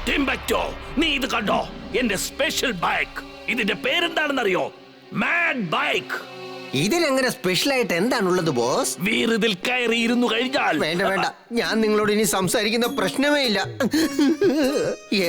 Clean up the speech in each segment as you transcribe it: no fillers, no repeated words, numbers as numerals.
ടിംബക്ടോ, നീ ഇത് കണ്ടോ? എന്റെ സ്പെഷ്യൽ ബൈക്ക്. ഇതിന്റെ പേരെന്താണെന്നറിയോ? Mad bike. ഇതിലെങ്ങനെ സ്പെഷ്യൽ ആയിട്ട് എന്താണുള്ളത് ബോസ്? വീർ ഇതിൽ കയറി ഇരുന്നു കഴിഞ്ഞാൽ വേണ്ട വേണ്ട, ഞാൻ നിങ്ങളോട് ഇനി സംസാരിക്കുന്ന പ്രശ്നമേ ഇല്ല.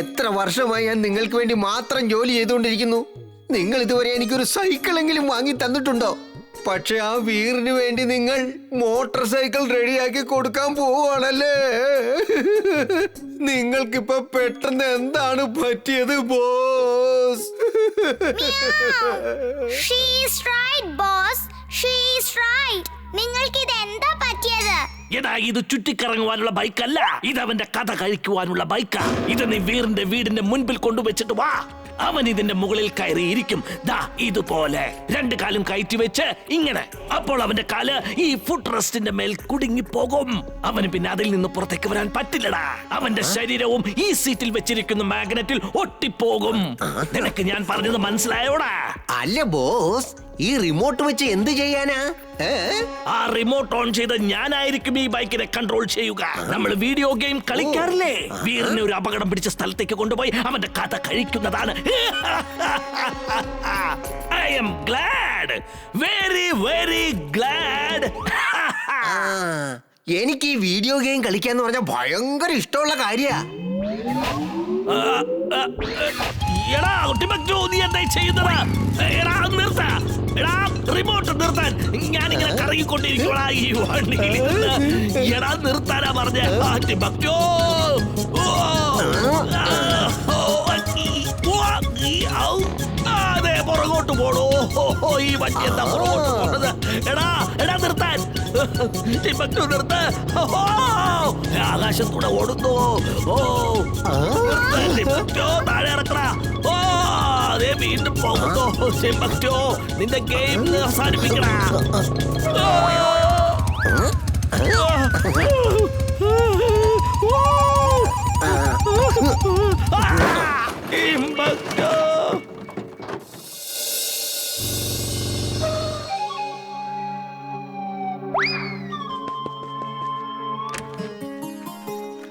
എത്ര വർഷമായി ഞാൻ നിങ്ങൾക്ക് വേണ്ടി മാത്രം ജോലി ചെയ്തുകൊണ്ടിരിക്കുന്നു. നിങ്ങൾ ഇതുവരെ എനിക്കൊരു സൈക്കിളെങ്കിലും വാങ്ങി തന്നിട്ടുണ്ടോ? പക്ഷെ ആ വീറിന് വേണ്ടി നിങ്ങൾ മോട്ടോർ സൈക്കിൾ റെഡിയാക്കി കൊടുക്കാൻ പോവാണല്ലേ. നിങ്ങൾക്കിപ്പോ പെട്ടെന്ന് എന്താണ് പറ്റിയത് ബോസ്? നിങ്ങൾക്ക് ഇത് എന്താ പറ്റിയത്? എടാ, ഇത് ചുറ്റിക്കറങ്ങുവാനുള്ള ബൈക്കല്ല, ഇത് അവന്റെ കഥ കഴിക്കുവാനുള്ള ബൈക്കാ. ഇത് നീ വീറിന്റെ വീടിന്റെ മുൻപിൽ കൊണ്ടുവച്ചിട്ട് വാ. അവൻ ഇതിന്റെ മുകളിൽ കയറിയിരിക്കും. ദാ ഇതുപോലെ 2 കാലും കയറ്റി വെച്ച് ഇങ്ങനെ. അപ്പോൾ അവന്റെ കാല് ഈ ഫുട് റെസ്റ്റിന്റെ മേൽ കുടുങ്ങി പോകും. അവന് പിന്നെ അതിൽ നിന്ന് പുറത്തേക്ക് വരാൻ പറ്റില്ലടാ. അവന്റെ ശരീരവും ഈ സീറ്റിൽ വെച്ചിരിക്കുന്ന മാഗ്നറ്റിൽ ഒട്ടിപ്പോകും. നിനക്ക് ഞാൻ പറഞ്ഞത് മനസ്സിലായോടാ? അല്ല ബോസ്, ഈ റിമോട്ട് വെച്ച് എന്ത് ചെയ്യാനാ? ആ റിമോട്ട് ഓൺ ചെയ്ത് ഞാനായിരിക്കും ഈ ബൈക്കിനെ കൺട്രോൾ ചെയ്യുക. നമ്മൾ വീഡിയോ ഗെയിം കളിക്കാറില്ലേ? വീറിനെ ഒരു അപകടം പിടിച്ച സ്ഥലത്തേക്ക് കൊണ്ടുപോയി അവന്റെ കഥ കഴിക്കുന്നതാണ്. I M GLAAD, very very glad. എനിക്ക് ഈ വീഡിയോ ഗെയിം കളിക്കാന്ന് പറഞ്ഞാൽ ഭയങ്കര ഇഷ്ടമുള്ള കാര്യാ. എടാ ടിംബക്ടോ, നീ എന്താ ചെയ്യുന്നത്? എടാ നിർത്ത, എടാ റിമോട്ട് നിർത്താൻ. ഞാനിങ്ങനെ കറങ്ങിക്കൊണ്ടിരിക്കോളാ ഈ വണ്ടിയിൽ. എടാ നിർത്താനാ പറഞ്ഞ ടിംബക്ടോ. അതെ, പുറകോട്ട് പോണോ ഈ വണ്ടി? എന്താ പുറകോട്ട് പോണത്? എടാ എടാ നിർത്താൻ. ടിംബക്ടോ നിർത്ത്. ആകാശത്തൂടെ ഓടുന്നു. ടിംബക്ടോ താഴെ ഇറക്കടാ. അതേ വീണ്ടും പോകുന്നു. ടിംബക്ടോ, നിന്റെ ഗെയിം അവസാനിപ്പിക്കടാ. ടിംബക്ടോ.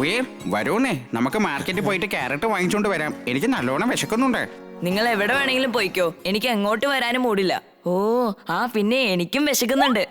വീർ വരൂന്നേ, നമുക്ക് മാർക്കറ്റിൽ പോയിട്ട് ക്യാരറ്റ് വാങ്ങിച്ചോണ്ട് വരാം. എനിക്ക് നല്ലോണം വിശക്കുന്നുണ്ട്. നിങ്ങൾ എവിടെ വേണമെങ്കിലും പോയിക്കോ, എനിക്ക് എങ്ങോട്ട് വരാനും മൂടില്ല. ഓ ആ പിന്നെ എനിക്കും വിശക്കുന്നുണ്ട്.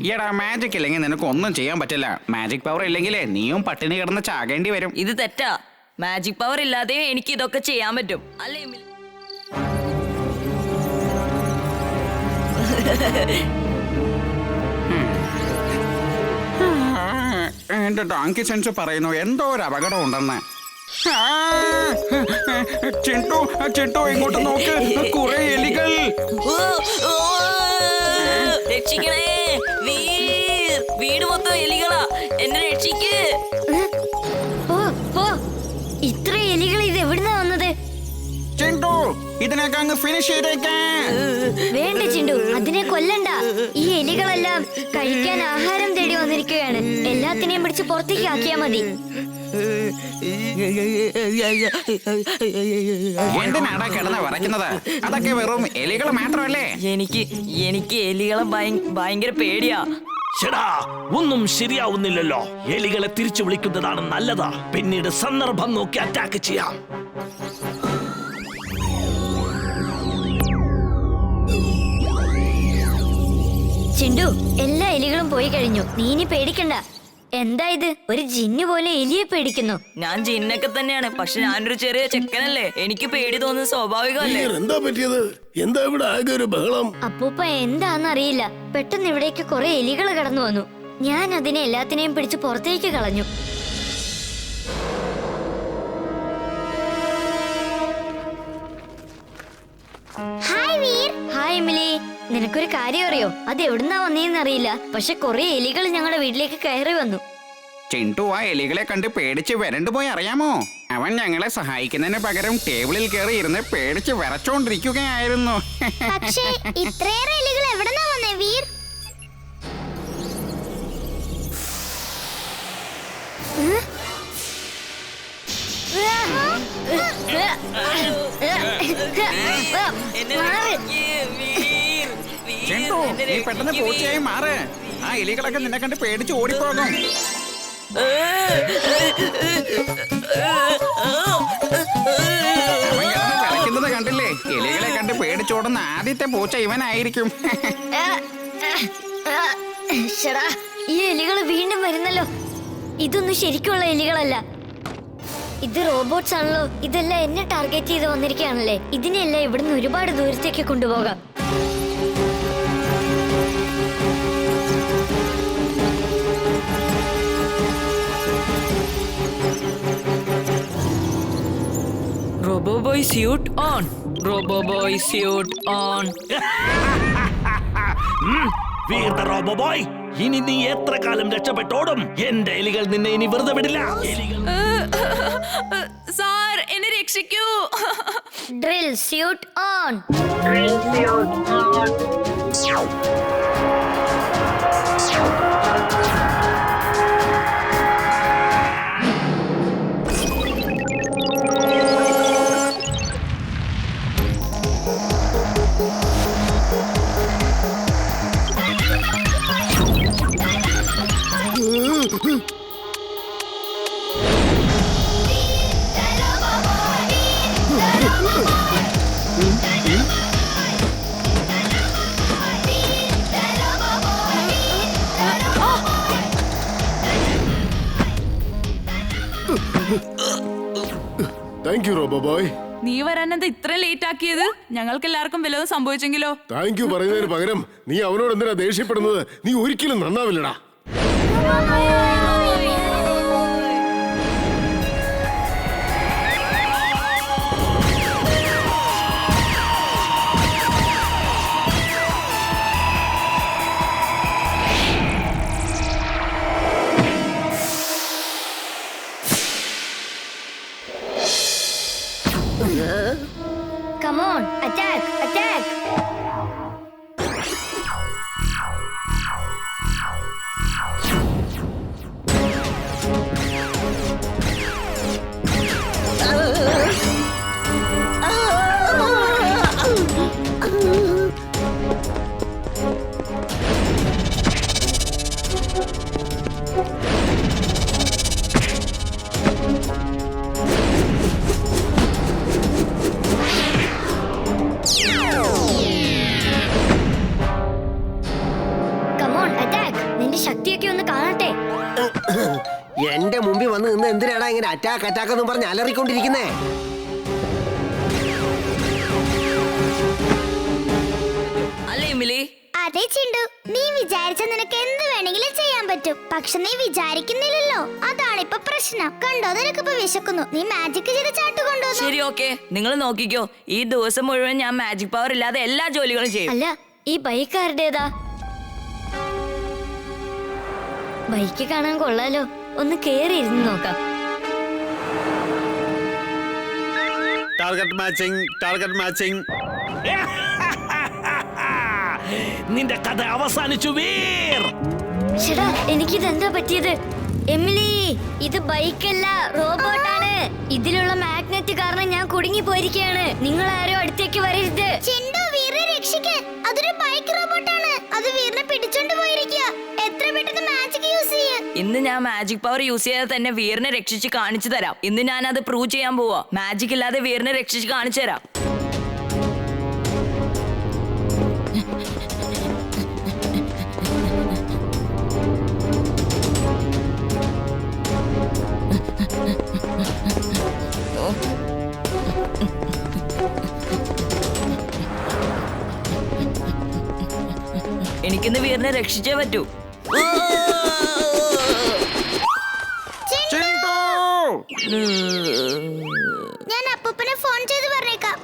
ഈടാ, മാജിക് ഇല്ലെങ്കിൽ നിനക്ക് ഒന്നും ചെയ്യാൻ പറ്റില്ല. മാജിക് പവർ ഇല്ലെങ്കിലേ നീയും പട്ടിണി കിടന്ന് ചാകേണ്ടി വരും. ഇത് തെറ്റാ. മാജിക് പവർ ഇല്ലാതെയും എനിക്ക് ഇതൊക്കെ ചെയ്യാൻ പറ്റും അല്ലേ? എന്റെ ഡോങ്കി സെൻസ് പറയുന്നു എന്തോ ഒരു അപകടം ഉണ്ടെന്ന്. ചിണ്ടു ചിണ്ടു ഇങ്ങോട്ട് നോക്ക്, കുറെ എലികൾ. രക്ഷിക്കണേ വീർ, വീട് മൊത്തം എലികളാ, എന്നെ രക്ഷിക്ക്. ഇത്ര എലികൾ ഇത് എവിടുന്നാ വന്നത്? ചിണ്ടു, ഇതിനൊക്കെ അങ്ങ് ഫിനിഷ് ചെയ്തേക്കാൻ. വേണ്ട ചിണ്ടു, അതിനെ കൊല്ലണ്ട. ഈ എലികളെല്ലാം കഴിക്കാൻ ആഹാരം തേടി വന്നിരിക്കുകയാണ്. എല്ലാത്തിനെയും പിടിച്ച് പുറത്തേക്ക് ആക്കിയാ മതി. എന്തിനാടാ കിടന്ന് വിറയ്ക്കുന്നത്? അതൊക്കെ വെറും എലികൾ മാത്രമല്ലേ? എനിക്ക് എലികളെ ഭയങ്കര പേടിയാ. ശടാ, ഒന്നും ശരിയാവുന്നില്ലല്ലോ. എലികളെ തിരിച്ചു വിളിക്കുന്നതാണ് നല്ലതാ. പിന്നീട് സന്ദർഭം നോക്കി അറ്റാക്ക് ചെയ്യാം. ചിണ്ടു, എല്ലാ എലികളും പോയി കഴിഞ്ഞു. നീ ഇനി പേടിക്കണ്ട. എന്താ ഇത്? ഒരു ജിന്ന് പോലെ എലിയെ പേടിക്കുന്നു. ഞാൻ ജിന്നൊക്കെ തന്നെയാണ്, പക്ഷെ ഞാനൊരു ചെറിയ ചെക്കനല്ലേ, എനിക്ക് പേടി തോന്നുന്നത് സ്വാഭാവികമല്ലേ? എന്താ പറ്റിയത്? എന്താ ഇവിടെ ആകെ ഒരു ബഹളം? അപ്പൂപ്പ എന്താന്നറിയില്ല, പെട്ടെന്ന് ഇവിടേക്ക് കുറെ എലികൾ കടന്നു വന്നു. ഞാൻ അതിനെ എല്ലാത്തിനെയും പിടിച്ച് പുറത്തേക്ക് കളഞ്ഞു. ഹായ് എമിലി, നിനക്കൊരു കാര്യം അറിയോ? അത് എവിടുന്നാ വന്നേന്ന് അറിയില്ല, പക്ഷെ കുറെ എലികൾ ഞങ്ങളുടെ വീട്ടിലേക്ക് കയറി വന്നു. ചിണ്ടു ആ എലികളെ കണ്ട് പേടിച്ച് വരണ്ടുപോയി അറിയാമോ? അവൻ ഞങ്ങളെ സഹായിക്കുന്നതിന് പകരം ടേബിളിൽ കയറി ഇരുന്ന് പേടിച്ച് വിറച്ചോണ്ടിരിക്കുകയായിരുന്നു. പക്ഷേ ഇത്രയേറെ എലികൾ എവിടുന്നാ വന്നേ വീർ? ചിണ്ടു, നീ പെട്ടെന്ന് പൂച്ചയായി മാറ്. ആ ആ എലികളൊക്കെ നിന്നെ കണ്ട് പേടിച്ച് ഓടിപ്പോകും. അവൻ കിടന്ന് വിറയ്ക്കുന്നത് കണ്ടില്ലേ? എലികളെ കണ്ട് പേടിച്ചോടുന്ന ആദ്യത്തെ പൂച്ച ഇവനായിരിക്കും. ശ്ശടാ, ഈ എലികള് വീണ്ടും വരുന്നല്ലോ. ഇതൊന്നും ശരിക്കുള്ള എലികളല്ല, ഇത് റോബോട്ട്സ് ആണല്ലോ. ഇതെല്ലാം എന്നെ ടാർഗറ്റ് ചെയ്ത് വന്നിരിക്കുകയാണല്ലേ. ഇതിനെല്ലാം ഇവിടുന്ന് ഒരുപാട് ദൂരത്തേക്ക് കൊണ്ടുപോകാം. Roboboy suit on. Roboboy suit on. വീർത്ത റോബോ ബോയ്, ഇനി നീ എത്ര കാലം രക്ഷപ്പെട്ടോടും? എന്റെ എലികൾ നിന്നെ ഇനി വെറുതെ വിടില്ല. സാർ, എന്നെ രക്ഷിക്കൂ. Drill suit on. Thank you robo boy. നീ വരാനെന്താ ഇത്ര ലേറ്റ് ആക്കിയത്? ഞങ്ങൾക്ക് എല്ലാവർക്കും വല്ലതും സംഭവിച്ചെങ്കിലോ? താങ്ക് യു പറയുന്നതിന് പകരം നീ അവനോട് എന്തിനാ ദേഷ്യപ്പെടുന്നത്? നീ ഒരിക്കലും നന്നാവില്ലടാ. Come on, attack, attack. Come on, attack. നിന്റെ ശക്തിയൊക്കെ ഒന്ന് കാണട്ടെ. എന്റെ മുമ്പിൽ വന്ന് നിന്ന് എന്തിനാടാ ഇങ്ങനെ അറ്റാക്ക് അറ്റാക്ക് എന്ന് പറഞ്ഞ് അലറിക്കൊണ്ടിരിക്കുന്നേ? അല്ലേ എമിലി? അതെ ചിണ്ടു, നീ വിചാരിച്ച നിനക്ക് എന്ത് വേണമെങ്കിലും ചെയ്യാൻ പറ്റും. പക്ഷെ നീ വിചാരിക്കുന്നില്ലല്ലോ, അതാണ് ഇപ്പൊ പ്രശ്നം. കണ്ടോ, നിനക്കിപ്പോ വിശക്കുന്നു. നീ മാജിക് ചെയ്ത് ചാട്ടു കൊണ്ടുവന്നു. ശരി, ഓക്കെ, നിങ്ങൾ നോക്കിക്കോ. ഈ ദിവസം മുഴുവൻ ഞാൻ മാജിക് പവർ ഇല്ലാതെ എല്ലാ ജോലികളും ചെയ്യും. അല്ല, ഈ ബൈക്ക് ആരുടേതാ? ബൈക്ക് കാണാൻ കൊള്ളാലോ. ഒന്ന് കേറി ഇരുന്ന് നോക്കാം. Target matching, target matching. നിന്റെ കഥ അവസാനിച്ചു വീർ. ചേട്ടാ, എനിക്കിതെന്താ പറ്റിയത്? എമിലി, ഇത് ബൈക്കല്ല, റോബോട്ടാണ്. ഇതിലുള്ള മാഗ്നറ്റ് കാരണം ഞാൻ കുടുങ്ങി പോയിരിക്കുകയാണ്. നിങ്ങൾ ആരും അടുത്തേക്ക് വരരുത്. ചിണ്ടു, വീറിനെ രക്ഷിക്ക്. അതൊരു ബൈക്ക് റോബോട്ടാണ്. അത് വീറിനെ പിടിച്ചോണ്ട് പോയിരിക്കുക. എത്ര പെട്ടെന്ന് മാജിക് യൂസ് ചെയ്യ. ഇന്ന് ഞാൻ മാജിക് പവർ യൂസ് ചെയ്യാതെ തന്നെ വീറിനെ രക്ഷിച്ച് കാണിച്ചു തരാം. ഇന്ന് ഞാൻ അത് പ്രൂവ് ചെയ്യാൻ പോവാ. മാജിക് ഇല്ലാതെ വീറിനെ രക്ഷിച്ച് കാണിച്ചു തരാം. എനിക്കിന്ന് വീറിനെ രക്ഷിച്ചേ പറ്റൂ. ഞാൻ അപ്പൂപ്പനെ ഫോൺ ചെയ്ത് പറഞ്ഞേക്കാം.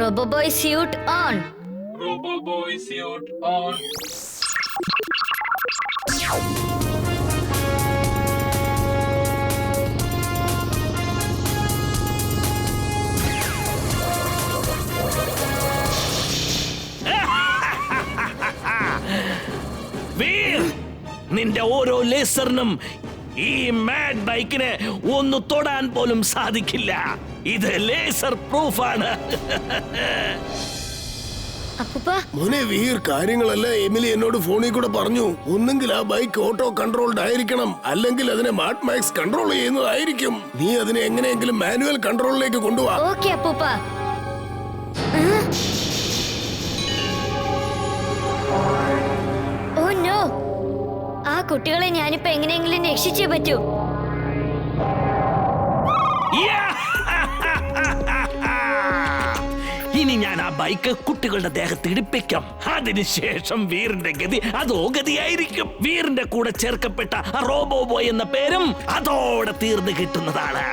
Roboboy suit on. Roboboy suit on. വീർ നിന്റെ ഓരോ ലേസറിനും ഈ മാഡ് ബൈക്കിനെ ഒന്ന് തൊടാൻ പോലും സാധിക്കില്ല. ഇത് ലേസർ പ്രൂഫാണ്. അപ്പൂപ്പ മോനെ വീർ, കാര്യങ്ങളെല്ലാം എമിലി എന്നോട് ഫോണിൽ കൂടെ പറഞ്ഞു. ഒന്നെങ്കിൽ ആ ബൈക്ക് ഓട്ടോ കൺട്രോൾഡ് ആയിരിക്കണം, അല്ലെങ്കിൽ അതിനെ മാഡ് മാക്സ് കൺട്രോൾ ചെയ്യുന്നതായിരിക്കും. നീ അതിനെ എങ്ങനെയെങ്കിലും മാനുവൽ കൺട്രോളിലേക്ക് കൊണ്ടുപോവാ. ഓക്കെ അപ്പൂപ്പ. ഓ നോ, ആ കുട്ടികളെ ഞാനിപ്പോ എങ്ങനെയെങ്കിലും രക്ഷിച്ചേ പറ്റൂ. ഇനി ഞാൻ ആ ബൈക്ക് കുട്ടികളുടെ ദേഹത്ത് ഇടിപ്പിക്കാം. അതിനുശേഷം വീറിന്റെ ഗതി അതോ ഗതിയായിരിക്കും. വീറിന്റെ കൂടെ ചേർക്കപ്പെട്ട റോബോ ബോയ് എന്ന പേരും അതോടെ തീർന്നു കിട്ടുന്നതാണ്.